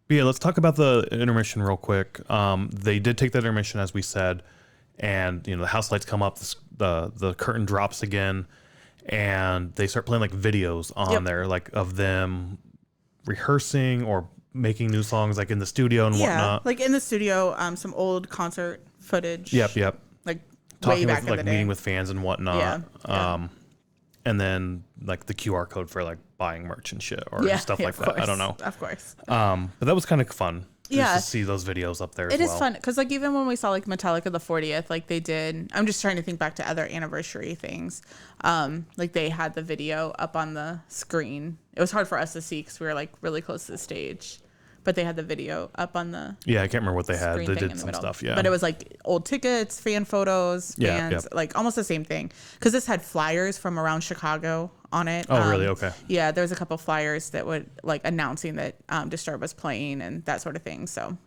But yeah, let's talk about the intermission real quick. They did take that intermission, as we said, and the house lights come up, the curtain drops again, and they start playing like videos on there, like of them rehearsing or making new songs, like in the studio and whatnot. Like in the studio, some old concert footage. Yep. Like talking way back with in like the day. meeting with fans and whatnot. Yeah. And then like the QR code for like buying merch and shit or stuff like that. Course. I don't know. Of course. But that was kind of fun. Yeah. Just to see those videos up there. It is fun because like even when we saw like Metallica the 40th, like they did. I'm just trying to think back to other anniversary things. Like they had the video up on the screen. It was hard for us to see because we were like really close to the stage. But they had the video up on the I can't remember what they had. They did some middle. stuff, But it was like old tickets, fan photos, fans, like almost the same thing. Because this had flyers from around Chicago on it. Oh, really? Okay. Yeah, there was a couple flyers that would like announcing that Disturbed was playing and that sort of thing. So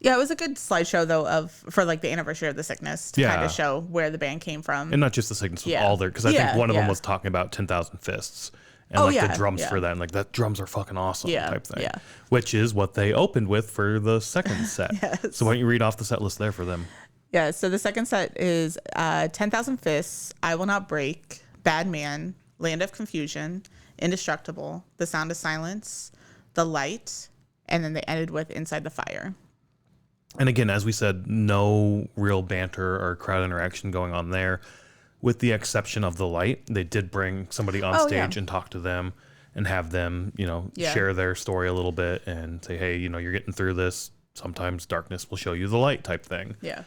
Yeah, it was a good slideshow though for like the anniversary of the sickness to kind Yeah. of show where the band came from. And not just the sickness, with Yeah. all their, because I think Yeah, one of them yeah. was talking about 10,000 Fists and Oh, like the yeah, drums yeah. for that, and like that drums are fucking awesome Yeah, type thing. yeah. Which is what they opened with for the second set. Yes. So why don't you read off the set list there for them? Yeah, so the second set is 10,000 Fists, I Will Not Break, Bad Man, Land of Confusion, Indestructible, The Sound of Silence, The Light, and then they ended with Inside the Fire. And again, as we said, no real banter or crowd interaction going on there. With the exception of The Light, they did bring somebody on stage and talk to them and have them, share their story a little bit and say, hey, you're getting through this. Sometimes darkness will show you the light type thing. Yeah.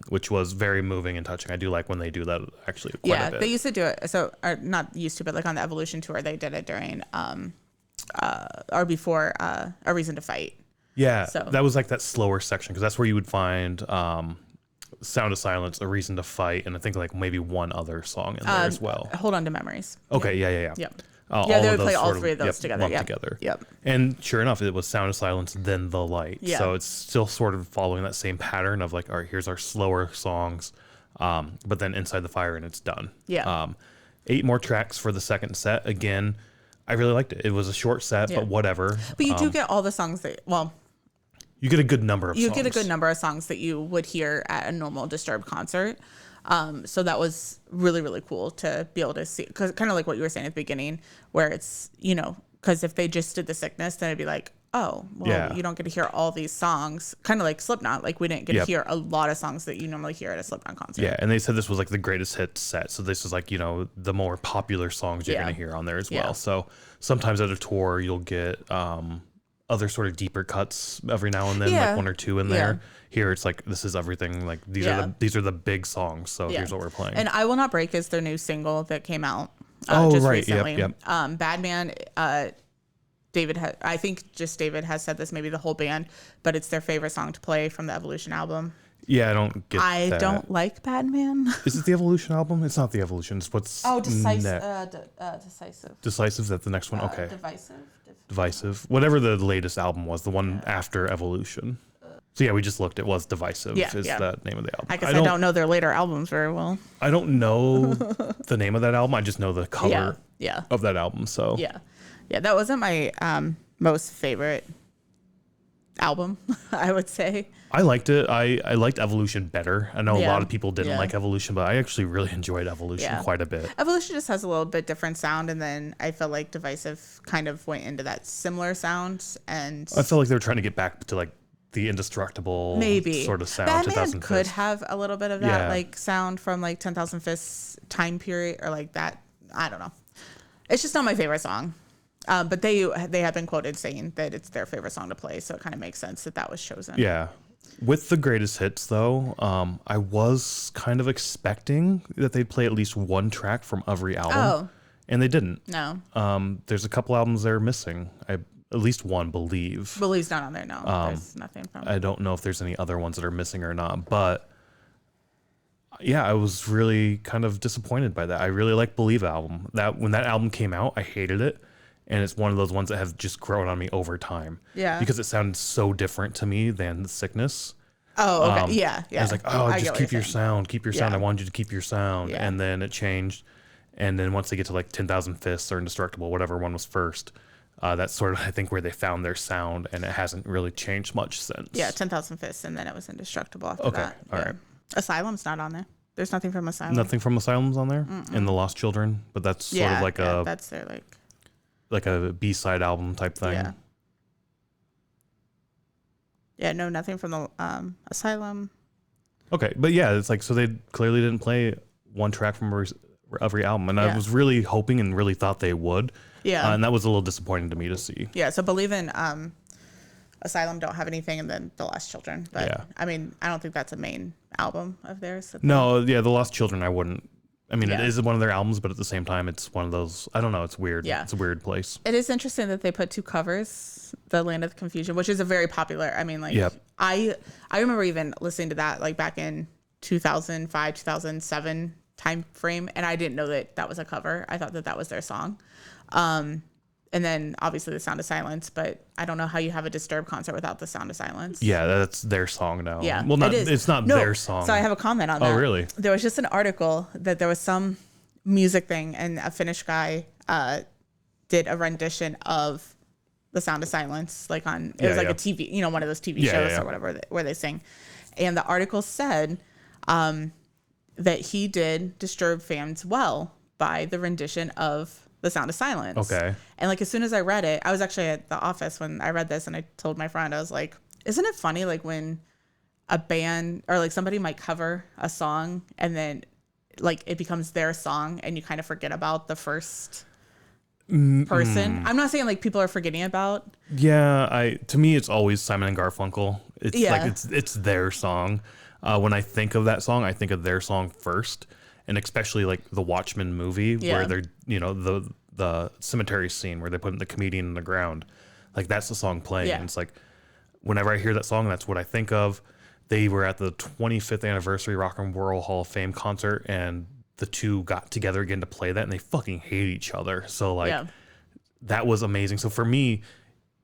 Which was very moving and touching. I do like when they do that actually quite a bit. They used to do it. So, or not used to, but like on the Evolution tour, they did it during or before A Reason to Fight. Yeah, So that was like that slower section because that's where you would find Sound of Silence, A Reason to Fight, and I think like maybe one other song in there as well. Hold On to Memories. Okay, yeah. Yep. All they of would those play all sort of, three of those together. lumped Yep. together. Yep. And sure enough, it was Sound of Silence, then The Light. Yeah. So it's still sort of following that same pattern of like, all right, here's our slower songs, but then Inside the Fire and it's done. Yeah. 8 more tracks for the second set. Again, I really liked it. It was a short set, but whatever. But you do get all the songs You get a good number of songs. you get a good number of songs that you would hear at a normal Disturbed concert. So that was really, really cool to be able to see, because kind of like what you were saying at the beginning, where it's, because if they just did The Sickness, then it'd be like, oh, well, you don't get to hear all these songs, kind of like Slipknot. Like we didn't get to hear a lot of songs that you normally hear at a Slipknot concert. Yeah, and they said this was like the greatest hit set. So this is like, the more popular songs you're going to hear on there as well. So sometimes at a tour, you'll get other sort of deeper cuts every now and then, like 1 or 2 in there. Here it's like, this is everything. Like these are the big songs. So here's what we're playing. And I Will Not Break is their new single that came out recently. Yep. Bad Man, I think just David has said this, maybe the whole band, but it's their favorite song to play from the Evolution album. Yeah, I don't get I that. don't like Bad Man. Is it the Evolution album? It's not the Evolution. It's what's Decisive. Decisive, is that the next one? Okay. Divisive. Whatever the latest album was, the one after Evolution. So yeah, we just looked. It was Divisive the name of the album. I guess I don't know their later albums very well. I don't know the name of that album. I just know the cover of that album. So yeah, that wasn't my most favorite album, I would say. I liked it. I liked Evolution better. I know a lot of people didn't like Evolution, but I actually really enjoyed Evolution quite a bit. Evolution just has a little bit different sound, and then I felt like Divisive kind of went into that similar sound. And I felt like they were trying to get back to like the Indestructible sort of sound. Batman could have a little bit of that like sound from like 10,000 Fists time period, or like that. I don't know. It's just not my favorite song. But they have been quoted saying that it's their favorite song to play, so it kind of makes sense that was chosen. Yeah. With the greatest hits, though, I was kind of expecting that they'd play at least one track from every album, and they didn't. No. There's a couple albums they're missing. At least one, Believe. Believe's not on there, no. There's nothing from it. I don't know if there's any other ones that are missing or not, but yeah, I was really kind of disappointed by that. I really like Believe album. When that album came out, I hated it. And it's one of those ones that have just grown on me over time. Yeah. Because it sounded so different to me than The Sickness. Oh, okay. Yeah. I was like, just keep your sound. Keep your sound. I wanted you to keep your sound. Yeah. And then it changed. And then once they get to like 10,000 Fists or Indestructible, whatever one was first, that's sort of, I think, where they found their sound. And it hasn't really changed much since. Yeah, 10,000 Fists. And then it was Indestructible after that. All right. Asylum's not on there. There's nothing from Asylum. Nothing from Asylum's on there? And The Lost Children? But that's sort of like that's their like a B-side album type thing. Yeah. Yeah, no, nothing from the Asylum. Okay, but yeah, it's like, so they clearly didn't play one track from every album, and I was really hoping and really thought they would. Yeah. And that was a little disappointing to me to see. Yeah, so Believe in Asylum don't have anything, and then The Lost Children. But I mean, I don't think that's a main album of theirs. No, The Lost Children, I wouldn't. I mean, it is one of their albums, but at the same time, it's one of those, I don't know, it's weird. Yeah. It's a weird place. It is interesting that they put 2 covers, The Land of Confusion, which is a very popular, I mean, like, I remember even listening to that, like, back in 2005, 2007 time frame, and I didn't know that was a cover. I thought that was their song. And then obviously The Sound of Silence, but I don't know how you have a Disturbed concert without The Sound of Silence. Yeah, that's their song now. Yeah, Well, not it is. it's not their song. So I have a comment on that. Oh, really? There was just an article that there was some music thing, and a Finnish guy did a rendition of The Sound of Silence, like on it was like a TV, you know, one of those TV shows or whatever where they sing. And the article said that he did Disturbed fans well by the rendition of The Sound of Silence. Okay. And like as soon as I read it, I was actually at the office when I read this, and I told my friend, I was like, isn't it funny like when a band or like somebody might cover a song and then like it becomes their song and you kind of forget about the first person. I'm not saying like people are forgetting about. Yeah, to me it's always Simon and Garfunkel. It's like it's their song. When I think of that song, I think of their song first. And especially like the Watchmen movie where they're, you know, the cemetery scene where they put the comedian in the ground. Like that's the song playing. And it's like whenever I hear that song, that's what I think of. They were at the 25th anniversary Rock and Roll Hall of Fame concert, and the two got together again to play that, and they fucking hate each other. So like that was amazing. So for me,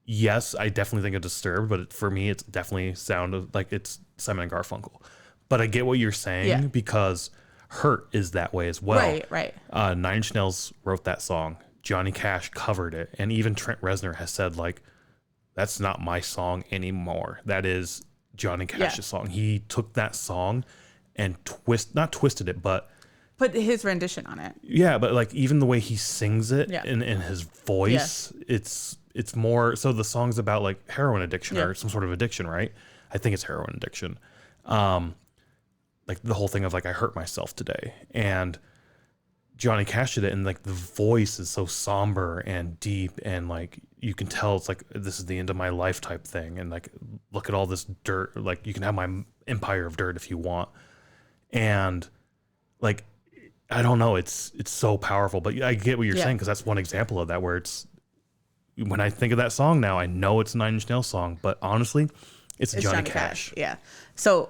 yes, I definitely think of Disturbed, but for me, it's definitely sound like it's Simon and Garfunkel. But I get what you're saying because Hurt is that way as well. Right. Nine Inch Nails wrote that song. Johnny Cash covered it. And even Trent Reznor has said, like, that's not my song anymore. That is Johnny Cash's song. He took that song and not twisted it, but put his rendition on it. Yeah, but like even the way he sings it in his voice, it's more, so the song's about like heroin addiction or some sort of addiction, right? I think it's heroin addiction. Like the whole thing of like, I hurt myself today. And Johnny Cash did it, and like the voice is so somber and deep, and like you can tell it's like this is the end of my life type thing. And like, look at all this dirt. Like you can have my empire of dirt if you want. And like, I don't know, it's so powerful. But I get what you're saying, because that's one example of that, where it's, when I think of that song now, I know it's a Nine Inch Nails song, but honestly, it's Johnny Cash. Yeah. So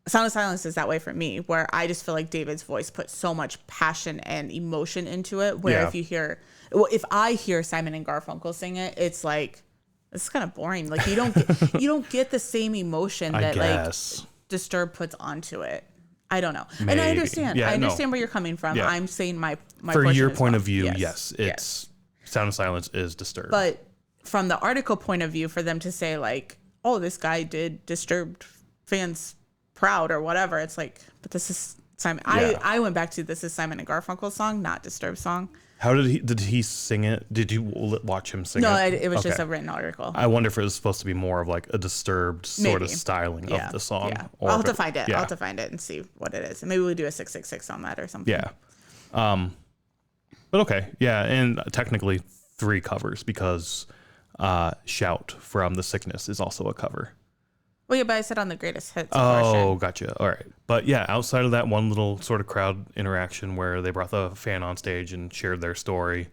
Sound of Silence is that way for me, where I just feel like David's voice put so much passion and emotion into it. Where if I hear Simon and Garfunkel sing it, it's like, it's kind of boring. Like you don't get the same emotion that like Disturbed puts onto it. I don't know. Maybe. And I understand. I understand where you're coming from. Yeah. I'm saying my for your point of view, yes, it's Sound of Silence is Disturbed. But from the article point of view, for them to say like, oh, this guy did Disturbed fans proud or whatever, it's like, but this is Simon. I went back to, this is Simon and Garfunkel's song, not Disturbed song. How did he sing it? Did you watch him sing it? No, it was just a written article. I wonder if it was supposed to be more of like a Disturbed sort of styling of the song. Yeah. I'll have to find it. I'll have to find it and see what it is. And maybe we'll do a 666 on that or something. Yeah. But okay. Yeah. And technically 3 covers, because Shout from The Sickness is also a cover. Well, yeah, but I said on the greatest hits. Oh, gotcha. All right. But yeah, outside of that one little sort of crowd interaction where they brought the fan on stage and shared their story,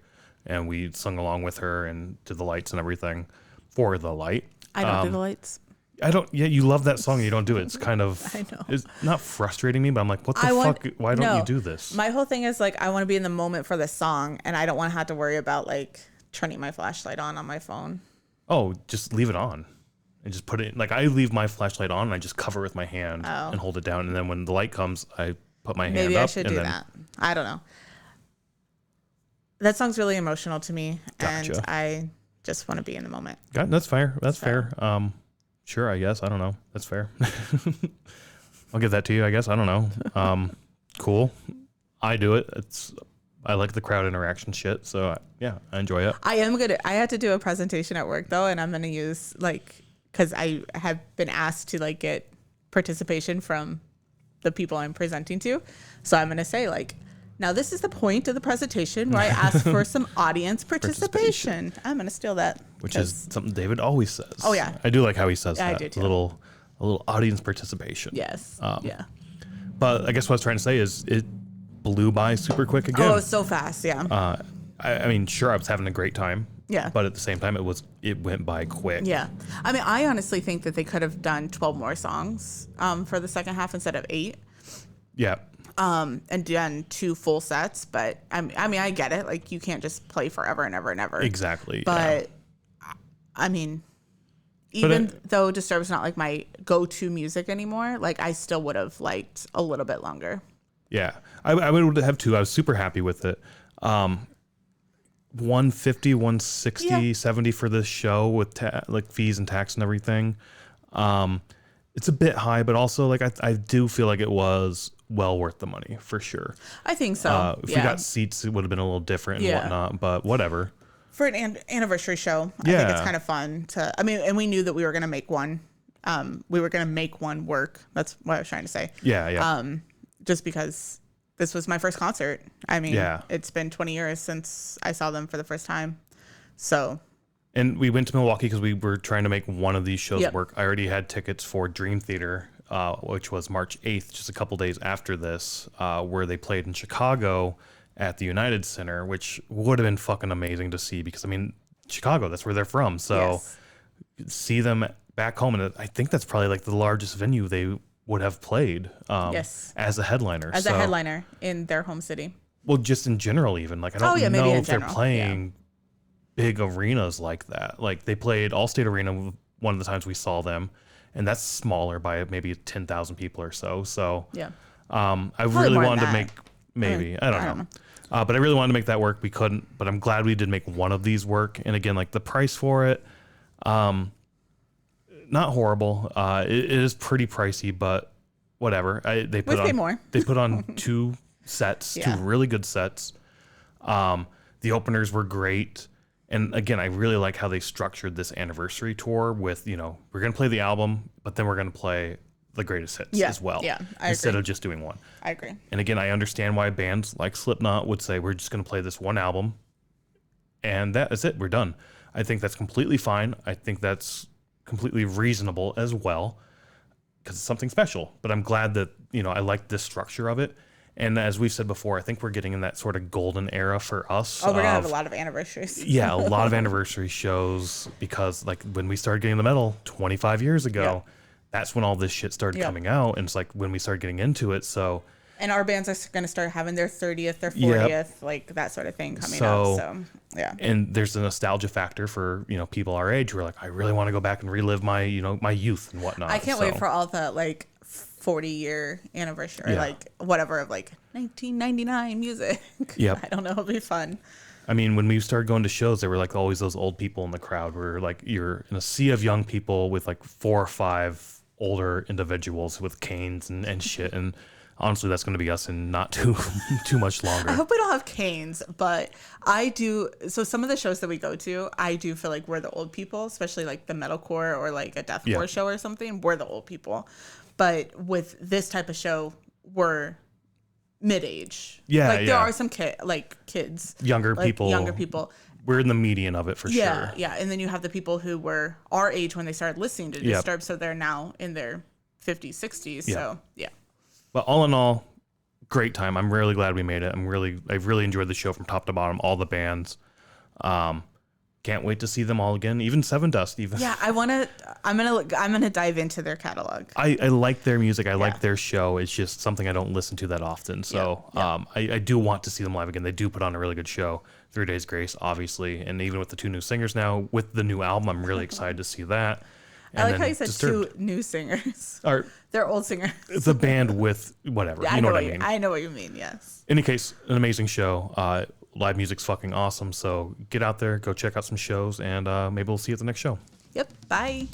and we sung along with her and did the lights and everything for the light. I don't do the lights. I don't. Yeah, you love that song and you don't do it. It's kind of, I know. It's not frustrating me, but I'm like, what the fuck? Why don't you do this? My whole thing is like, I want to be in the moment for the song, and I don't want to have to worry about like turning my flashlight on my phone. Oh, just leave it on. And just put it, like I leave my flashlight on and I just cover it with my hand and hold it down. And then when the light comes, I put my hand up. Maybe I should do that. I don't know. That song's really emotional to me. Gotcha. And I just want to be in the moment. That's fair. That's fair. Sure, I guess. I don't know. That's fair. I'll give that to you, I guess. I don't know. Cool. I do it. I like the crowd interaction shit. So yeah, I enjoy it. I had to do a presentation at work though. And I'm going to use like, because I have been asked to like get participation from the people I'm presenting to. So I'm going to say like, now this is the point of the presentation where I ask for some audience participation. I'm going to steal that. Which is something David always says. Oh yeah. I do like how he says that. I do too. A little audience participation. Yes. Yeah. But I guess what I was trying to say is it blew by super quick again. Oh, it was so fast. Yeah. I mean, sure, I was having a great time. Yeah. But at the same time, it went by quick. Yeah. I mean, I honestly think that they could have done 12 more songs for the second half instead of 8. Yeah. and done 2 full sets. But I mean, I get it. Like, you can't just play forever and ever and ever. Exactly. But I mean, even though Disturbed's not like my go-to music anymore, like, I still would have liked a little bit longer. Yeah, I would have too. I was super happy with it. 150, 160, 70 for this show with like fees and tax and everything. It's a bit high, but also like I do feel like it was well worth the money for sure. I think so. If we got seats, it would have been a little different and whatnot, but whatever. For an anniversary show, I think it's kind of fun to, I mean, and we knew that we were going to make one. We were going to make one work. That's what I was trying to say. Yeah. Just because this was my first concert. I mean, it's been 20 years since I saw them for the first time. So. And we went to Milwaukee because we were trying to make one of these shows work. I already had tickets for Dream Theater, which was March 8th, just a couple days after this, where they played in Chicago at the United Center, which would have been fucking amazing to see because, I mean, Chicago, that's where they're from. So see them back home. And I think that's probably like the largest venue they would have played as a headliner. As a headliner in their home city. Well, just in general even. Like, I don't know if they're playing big arenas like that. Like, they played Allstate Arena one of the times we saw them, and that's smaller by maybe 10,000 people or so. So I really wanted to make I don't know. But I really wanted to make that work. We couldn't, but I'm glad we did make one of these work. And again, like the price for it, not horrible. It is pretty pricey, but whatever. They put on 2 sets, 2 really good sets. The openers were great. And again, I really like how they structured this anniversary tour with, you know, we're going to play the album, but then we're going to play the greatest hits as well. Yeah, instead of just doing one. I agree. And again, I understand why bands like Slipknot would say, we're just going to play this one album and that is it. We're done. I think that's completely fine. I think that's completely reasonable as well because it's something special. But I'm glad that, you know, I like this structure of it. And as we've said before, I think we're getting in that sort of golden era for us. Oh, we're going to have a lot of anniversaries. Yeah, a lot of anniversary shows because, like, when we started getting the metal 25 years ago, that's when all this shit started coming out. And it's like when we started getting into it. So, and our bands are going to start having their 30th, their 40th, like that sort of thing coming up. So, yeah. And there's a nostalgia factor for, you know, people our age who are like, I really want to go back and relive my, you know, my youth and whatnot. I can't wait for all the, like, 40-year anniversary, like whatever of like 1999 music. I don't know, it'll be fun. I mean, when we started going to shows, there were like always those old people in the crowd where like you're in a sea of young people with like 4 or 5 older individuals with canes and shit. And honestly, that's going to be us in not too much longer. I hope we don't have canes, but I do. So some of the shows that we go to, I do feel like we're the old people, especially like the metalcore or like a deathcore show or something. We're the old people. But with this type of show, we're mid-age. Yeah, like there are some kids, younger people. We're in the median of it for sure. Yeah, and then you have the people who were our age when they started listening to Disturbed, so they're now in their 50s, 60s. So But all in all, great time. I'm really glad we made it. I've really enjoyed the show from top to bottom. All the bands. Can't wait to see them all again. Even Sevendust. Yeah, I'm gonna dive into their catalog. I like their music. I like their show. It's just something I don't listen to that often. So I do want to see them live again. They do put on a really good show. 3 Days Grace, obviously, and even with the 2 new singers now with the new album, I'm really excited to see that. And I like how you said Disturbed. 2 new singers. They're old singers. It's a band with whatever. You know what I mean. I know what you mean. Yes. In any case, an amazing show. Live music's fucking awesome. So get out there, go check out some shows, and maybe we'll see you at the next show. Yep. Bye.